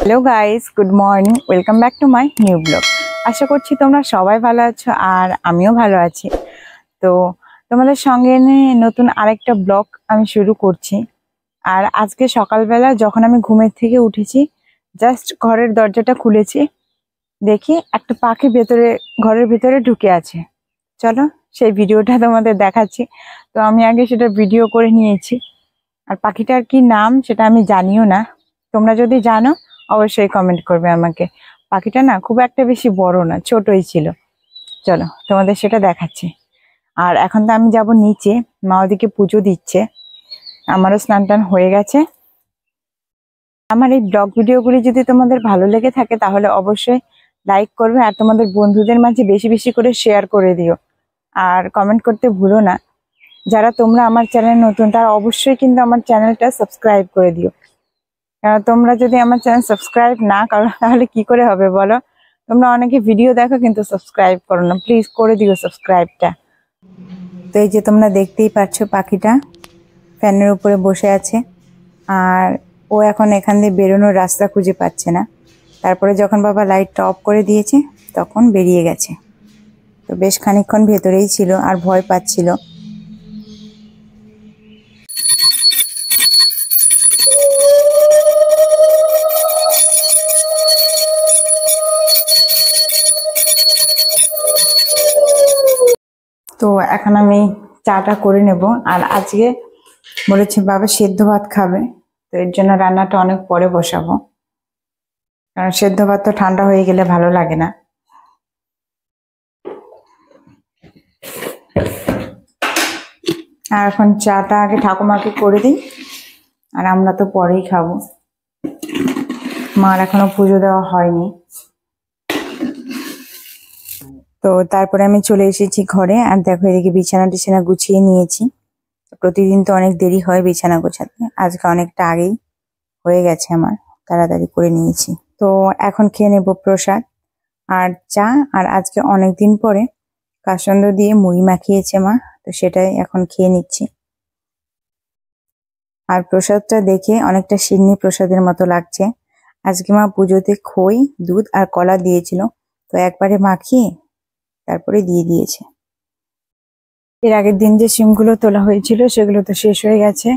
Hello guys, good morning, welcome back to my new blog. আশা করছি তোমরা সবাই ভালো আছো আর আমিও ভালো আছি। তো তোমাদের সঙ্গে নিয়ে নতুন আরেকটা ব্লগ আমি শুরু করছি। আর আজকে সকালবেলা যখন আমি ঘুমের থেকে উঠেছি, জাস্ট ঘরের দরজাটা খুলেছি, দেখি একটা পাখি ঘরের ভেতরে ঢুকে আছে। চলো সেই ভিডিওটা তোমাদের দেখাচ্ছি। তো আমি আগে সেটা ভিডিও করে নিয়েছি। আর পাখিটার কি নাম সেটা আমি জানিও না, তোমরা যদি জানো অবশ্যই কমেন্ট করবে আমাকে। পাখিটা না খুব একটা বেশি বড় না, ছোটই ছিল। চলো তোমাদের সেটা দেখাচ্ছি। আর এখন তো আমি যাব নিচে, মা ওদিকে পুজো দিচ্ছে, আমারও স্নান টান হয়ে গেছে। আমার এই ব্লগ ভিডিওগুলি যদি তোমাদের ভালো লেগে থাকে তাহলে অবশ্যই লাইক করবে আর তোমাদের বন্ধুদের মাঝে বেশি বেশি করে শেয়ার করে দিও। আর কমেন্ট করতে ভুলো না। যারা তোমরা আমার চ্যানেল নতুন তারা অবশ্যই কিন্তু আমার চ্যানেলটা সাবস্ক্রাইব করে দিও। কারণ তোমরা যদি আমার চ্যানেল সাবস্ক্রাইব না করো তাহলে কি করে হবে বলো? তোমরা অনেকে ভিডিও দেখো কিন্তু সাবস্ক্রাইব করো না, প্লিজ করে দিও সাবস্ক্রাইবটা। তো এই যে তোমরা দেখতেই পাচ্ছ পাখিটা ফ্যানের উপরে বসে আছে। আর ও এখন এখান দিয়ে বেরোনোর রাস্তা খুঁজে পাচ্ছে না। তারপরে যখন বাবা লাইটটা অফ করে দিয়েছে তখন বেরিয়ে গেছে। তো বেশ খানিকক্ষণ ভেতরেই ছিল আর ভয় পাচ্ছিল। তো এখন আমি চাটা করে নেব। আর আজকে বলেছে বাবা সেদ্ধ ভাত খাবে, তো এর জন্য রান্নাটা অনেক পরে বসাবো, কারণ সেদ্ধ ভাত তো ঠান্ডা হয়ে গেলে ভালো লাগে না। আর এখন চাটা আগে ঠাকুমাকে করে দিই, আর আমরা তো পরেই খাবো। মার এখনো পুজো দেওয়া হয়নি। তো তারপরে আমি চলে এসেছি ঘরে। আর দেখো এদিকে বিছানা টিছানা গুছিয়ে নিয়েছি। প্রতিদিন তো অনেক দেরি হয় বিছানা গোছাতে, আজকে অনেকটা আগেই হয়ে গেছে আমার, তাড়াতাড়ি করে নিয়েছি। তো এখন খেয়ে নেবো প্রসাদ আর চা। আর আজকে অনেক দিন পরে কাসন্দ দিয়ে মুড়ি মাখিয়েছে মা, তো সেটাই এখন খেয়ে নিচ্ছি। আর প্রসাদটা দেখে অনেকটা সিন্নি প্রসাদের মতো লাগছে। আজকে মা পুজোতে খই, দুধ আর কলা দিয়েছিল, তো একবারে মাখিয়ে তারপরে দিয়ে দিয়েছে। এর আগের দিন যে শিমগুলো তোলা হয়েছিল সেগুলো তো শেষ হয়ে গেছে,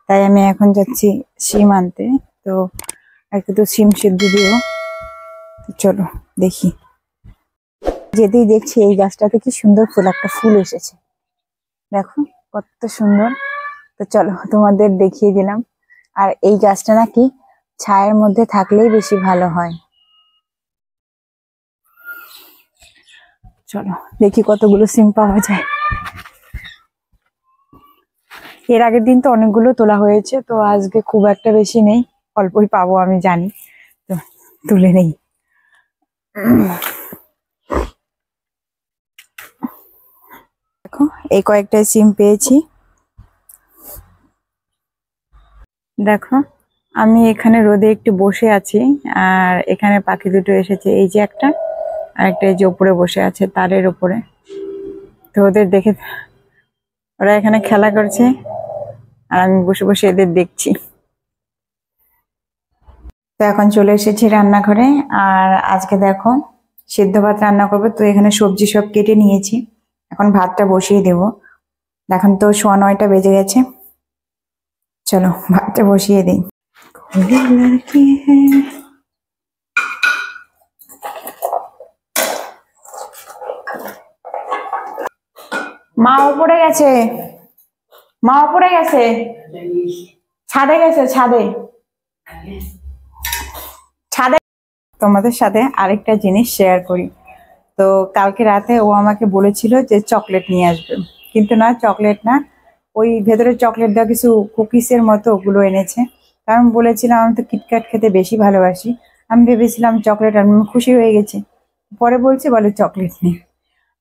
তাই আমি এখন যাচ্ছি শিম আনতে। তো একটু তো শিম সিদ্ধ দিব। চলো দেখি। যেতেই দেখছি এই গাছটাতে কি সুন্দর একটা ফুল এসেছে, দেখো কত সুন্দর। তো চলো তোমাদের দেখিয়ে দিলাম। আর এই গাছটা নাকি ছায়ের মধ্যে থাকলেই বেশি ভালো হয়। চলো দেখি কতগুলো সিম পাওয়া যায়। এর আগের দিন তো অনেকগুলো তোলা হয়েছে, তো আজকে খুব একটা বেশি নেই, অল্পই পাবো আমি জানি, তো তুলে নেই। দেখো এই কয়েকটা সিম পেয়েছি। দেখো আমি এখানে রোদে একটু বসে আছি, আর এখানে পাখি দুটো এসেছে, এই যে একটা আর একটা এই যে উপরে বসে আছে তারের উপরে। তো ওদের দেখে ওরা এখানে খেলা করছে আর আমি বসে বসে এদের দেখছি। তো এখন চলে এসেছি রান্নাঘরে। আর আজকে দেখো সিদ্ধ ভাত রান্না করবো, তো এখানে সবজি সব কেটে নিয়েছি, এখন ভাতটা বসিয়ে দেব। এখন তো 9:15 বেজে গেছে, চলো ভাতটা বসিয়ে দিই। মা উপরে গেছে, মা উপরে গেছে, ছাদে গেছে, ছাদে ছাদে। তোমাদের সাথে আরেকটা জিনিস শেয়ার করি। তো কালকে রাতে ও আমাকে বলেছিল যে চকলেট নিয়ে আসবে, কিন্তু না চকলেট না, ওই ভেতরে চকলেট দেওয়া কিছু কুকিজের মতো ওগুলো এনেছে। কারণ বলেছিলাম আমি তো কিটক্যাট খেতে বেশি ভালোবাসি, আমি ভেবেছিলাম চকলেট, আমি খুশি হয়ে গেছি। পরে বলে চকলেট নেই।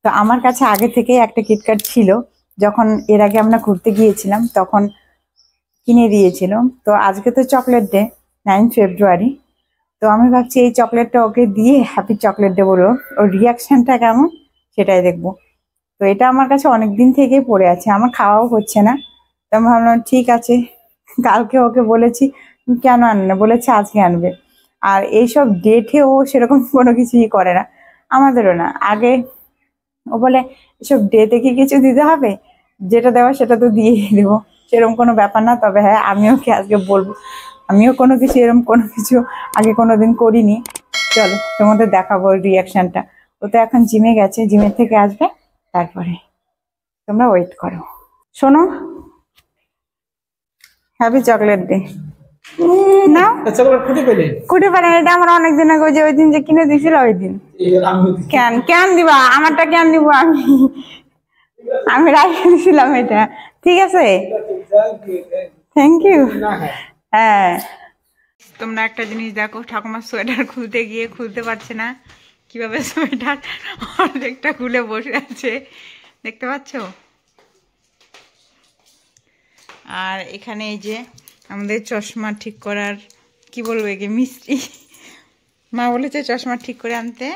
তো আমার কাছে আগে থেকেই একটা কিটক্যাট ছিল, যখন এর আগে আমরা ঘুরতে গিয়েছিলাম তখন কিনে দিয়েছিল। তো আজকে তো চকলেট ডে, 9 ফেব্রুয়ারি। তো আমি ভাবছি এই চকলেটটা ওকে দিয়ে হ্যাপি চকলেট ডে বলবো, ওর রিয়াকশনটা কেমন সেটাই দেখবো। তো এটা আমার কাছে অনেক দিন থেকেই পড়ে আছে, আমার খাওয়াও হচ্ছে না। তো আমি ভাবলাম ঠিক আছে, কালকে ওকে বলেছি কেন আনবে, বলেছে আজকে আনবে। আর এইসব ডেটে ও সেরকম কোনো কিছুই করে না, আমাদেরও না। আগে ও বলে এসব ডেটে কি কিছু দিতে হবে, যেটা দেওয়া সেটা তো দিয়েই দেবো, সেরকম কোনো ব্যাপার না। তবে হ্যাঁ, আমিও কি আজকে বলবো, আমিও কোনো কিছু এরকম কোনো কিছু আগে কোনোদিন করিনি। চলো তোমাদের দেখাবো রিয়াকশনটা। ও তো এখন জিমে গেছে, জিমের থেকে আসবে, তারপরে তোমরা ওয়েট করো। শোনো, হ্যাপি চকলেট ডে। না কুটি পারে, এটা আমার অনেকদিন আগে ওই দিন যে কিনে দিছিল ওই দিন। কেন কেন দিবা, আমারটা কেন দিব, আমি আমি রাখে দিছিলাম এটা, ঠিক আছে, থ্যাংক ইউ। হ্যাঁ, তোমরা একটা জিনিস দেখো, ঠাকুমার সোয়েটার খুলতে গিয়ে খুলতে পারছে না, কিভাবে সোয়েটার অর্ধেকটা খুলে বসে আছে, দেখতে পাচ্ছ? আর এখানে এই যে আমাদের চশমা ঠিক করার, কি বলবো একে, মিস্ত্রি। মা বলেছে চশমা ঠিক করে আনতে,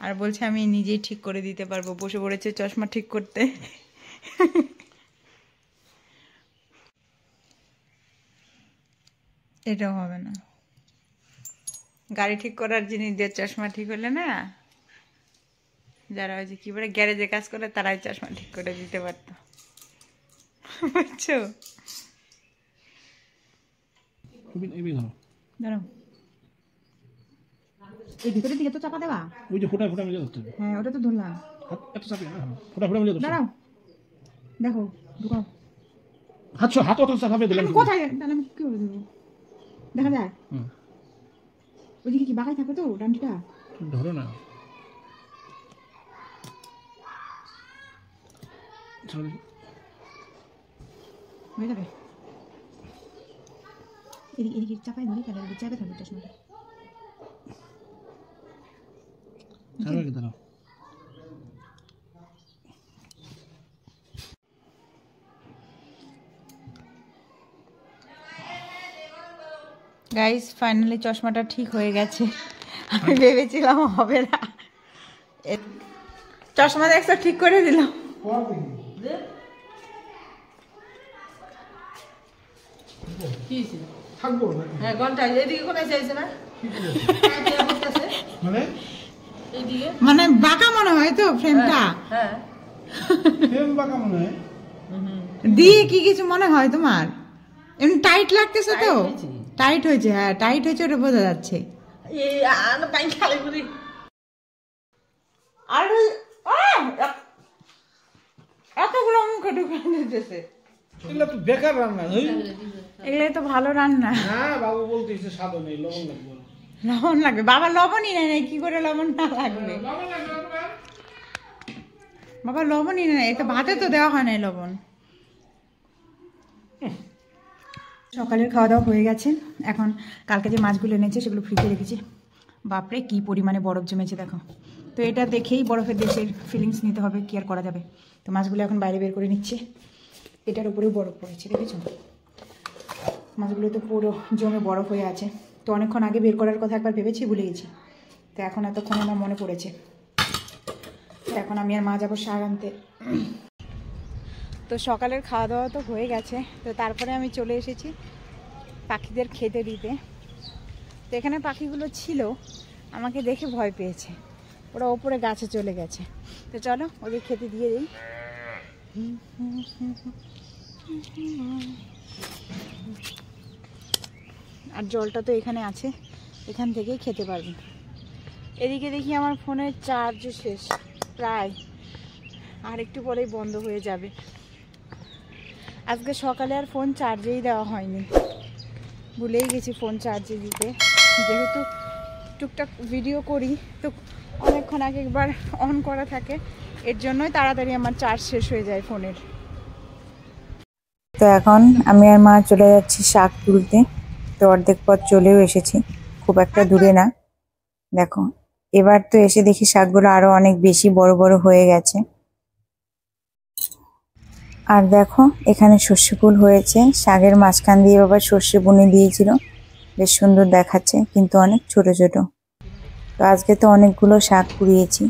আর বলছে আমি নিজেই ঠিক করে দিতে পারবো, বসে পড়েছে চশমা ঠিক করতে। এটাও হবে না, গাড়ি ঠিক করার জিনিসদের চশমা ঠিক হলে না, যারা ওই যে কি বলে গ্যারেজে কাজ করে তারাই চশমা ঠিক করে দিতে পারতো, বুঝছো? দাঁড়াও, এই ভিতরের দিকে তো চাপা দেওয়া, ওই যে ফোটা ফোটা মিলে যাচ্ছে। হ্যাঁ, ওটা তো ধরলাম, এত চাপে না, ফোটা ফোটা মিলে যাচ্ছে। দাঁড়াও, দেখো, ঢুকাও হাত, হাত অত চাপা দিলাম কোথায়, তাহলে আমি কি করে দেব, দেখা যায়? ওইদিকে কি বাঁকাই থাকে তো ডান্ডিটা, ধরো না, হয়ে যাবে। এদিকে এদিকে চাপাই ধরি, তাহলে চাপে থাকবে চশমাটা। গাইস, ফাইনালি চশমাটা ঠিক হয়ে গেছে, আমি ভেবেছিলাম হবে না। চশমা দেখছো, ঠিক করে দিলাম। মানে বাঁকা মনে হয় তো ফ্রেমটা, দিয়ে কি কিছু মনে হয় তোমার? এমনি টাইট লাগতেছে তো, টাইট হয়েছে, হ্যাঁ টাইট হয়েছে, ওটা বোঝা যাচ্ছে। আর এতগুলো মুখে ঢুকে দিতেছে, এগুলো তো বেকার রান্না, এগুলো তো ভালো রান্না না। বাবু বলতেছে স্বাদ নেই, লবণ লাগবে, লবণ লাগবে। বাবা লবণই নেই, কি করে লবণ না লাগবে? বাবা লবণই নেই, এটা ভাতে তো দেওয়া হয় না লবণ। সকালের খাওয়া দাওয়া হয়ে গেছে, এখন কালকে যে মাছগুলো এনেছে সেগুলো ফ্রিজে রেখেছি। বাপরে কি পরিমাণে বরফ জমেছে দেখো, তো এটা দেখেই বরফের দেশের ফিলিংস নিতে হবে, কি আর করা যাবে। তো মাছগুলো এখন বাইরে বের করে নিচ্ছে, এটার উপরেও বরফ পড়েছে, দেখেছো? মাছগুলো তো পুরো জমে বরফ হয়ে আছে। তো অনেকক্ষণ আগে বের করার কথা একবার ভেবেছি, ভুলে গেছি, তো এখন এতক্ষণ আমার মনে পড়েছে। তো এখন আমি আর মা যাবো শাক আনতে। তো সকালের খাওয়া দাওয়া তো হয়ে গেছে, তো তারপরে আমি চলে এসেছি পাখিদের খেতে দিতে। তো এখানে পাখিগুলো ছিল, আমাকে দেখে ভয় পেয়েছে, ওরা ওপরে গাছে চলে গেছে। তো চলো ওদের খেতে দিয়ে দিই। আর জলটা তো এখানে আছে, এখান থেকেই খেতে পারবে। এদিকে দেখি আমার ফোনের চার্জ শেষ প্রায়, আর একটু পরেই বন্ধ হয়ে যাবে। আজকে সকালে আর ফোন চার্জেই দেওয়া হয়নি, ভুলেই গেছি ফোন চার্জে দিতে। যেহেতু টুকটাক ভিডিও করি তো অনেকক্ষণ আগে একবার অন করা থাকে, এর জন্যই তাড়াতাড়ি আমার চার্জ শেষ হয়ে যায় ফোনের। তো এখন আমি আর মা চলে যাচ্ছি শাক তুলতে। তো অর্ধেক পথ চলেও এসেছি, খুব একটা দূরে না। দেখো এবার তো এসে দেখি শাকগুলো আরো অনেক বেশি বড় বড় হয়ে গেছে। আর দেখো এখানে সর্ষে ফুল হয়েছে, শাকের মাঝখান দিয়ে বাবা সর্ষে বুনে দিয়েছিল, বেশ সুন্দর দেখাচ্ছে, কিন্তু অনেক ছোট ছোট। তো আজকে তো অনেকগুলো শাক কুড়িয়েছি,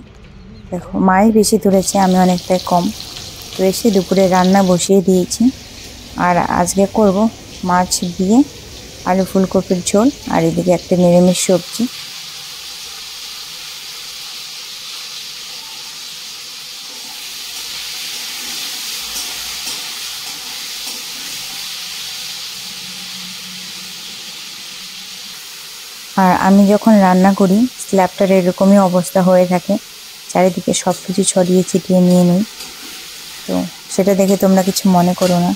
দেখো মাই বেশি তুলেছে, আমি অনেকটাই কম। তো এসে দুপুরে রান্না বসিয়ে দিয়েছি, আর আজকে করব মাছ দিয়ে আলু ফুলকপির ঝোল, আর এদিকে একটা নিরামিষ সবজি। আর আমি যখন রান্না করি স্ল্যাবটার এরকমই অবস্থা হয়ে থাকে, চারিদিকে সব কিছু ছড়িয়ে ছিটিয়ে নিয়ে নিই, তো সেটা দেখে তোমরা কিছু মনে করো না।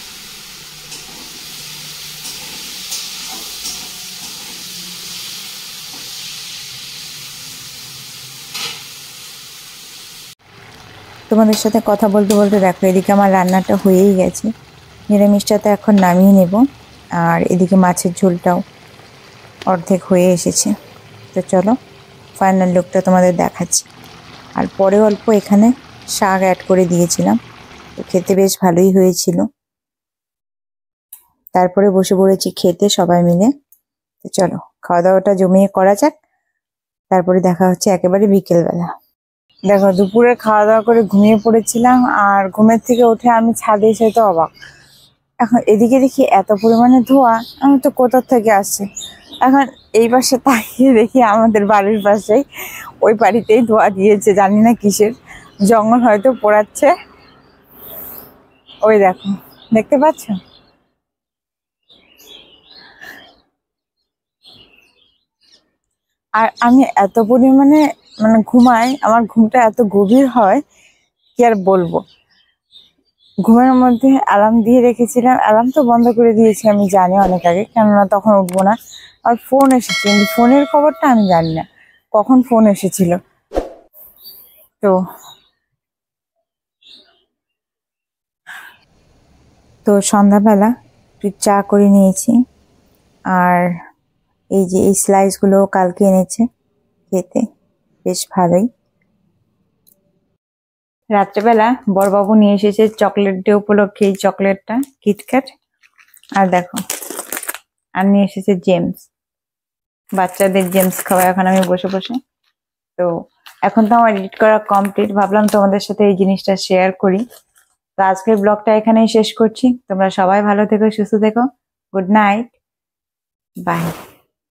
তোমাদের সাথে কথা বলতে বলতে দেখো এদিকে আমার রান্নাটা হয়েই গেছে। নিরামিষটা তো এখন নামিয়ে নেব, আর এদিকে মাছের ঝোলটাও অর্ধেক হয়ে এসেছে। তো চলো ফাইনাল লুকটা তোমাদের দেখাচ্ছি। আর পরে অল্প এখানে শাক অ্যাড করে দিয়েছিলাম, তো খেতে বেশ ভালোই হয়েছিল। তারপরে বসে পড়েছি খেতে সবাই মিলে। তো চলো খাওয়া দাওয়াটা জমিয়ে করা যাক, তারপরে দেখা হচ্ছে একেবারে বিকেলবেলা। দেখো দুপুরে খাওয়া দাওয়া করে ঘুমিয়ে পড়েছিলাম, আর ঘুমের থেকে উঠে আমি ছাদে এসে তো অবাক। এখন এদিকে দেখি এত পরিমাণে ধোঁয়া, আমি তো কোথা থেকে আসছে। এখন এই পাশে তাকিয়ে দেখি আমাদের বাড়ির পাশেই, ওই বাড়িতেই ধোঁয়া দিয়েছে, জানি না কিসের জঙ্গল হয়তো পোড়াচ্ছে। ওই দেখো, দেখতে পাচ্ছ? আর আমি এত পরিমাণে ঘুমাই, আমার ঘুমটা এত গভীর হয় কি আর বলবো। ঘুমের মধ্যে অ্যালার্ম দিয়ে রেখেছিলাম, অ্যালার্ম তো বন্ধ করে দিয়েছি আমি জানি অনেক আগে, কেননা তখন উঠবো না। আর ফোন এসেছে, কিন্তু ফোনের খবরটা আমি জানি না কখন ফোন এসেছিল। তো তো সন্ধ্যাবেলা একটু চা করে নিয়েছি, আর এই যে এই স্লাইসগুলো কালকে এনেছে, খেতে বেশ ভালোই। রাত্রেবেলা বড়বাবু নিয়ে এসেছে চকলেট ডে উপলক্ষে এই চকলেটটা, কিটক্যাট। আর দেখো, আর নিয়ে এসেছে জেমস, বাচ্চাদের জেমস খাওয়া এখন আমি বসে বসে। তো এখন তো আমার এডিট করা কমপ্লিট, ভাবলাম তোমাদের সাথে এই জিনিসটা শেয়ার করি। তো আজকের ব্লগটা এখানেই শেষ করছি। তোমরা সবাই ভালো থেকো, সুস্থ থেকো। Good night, by.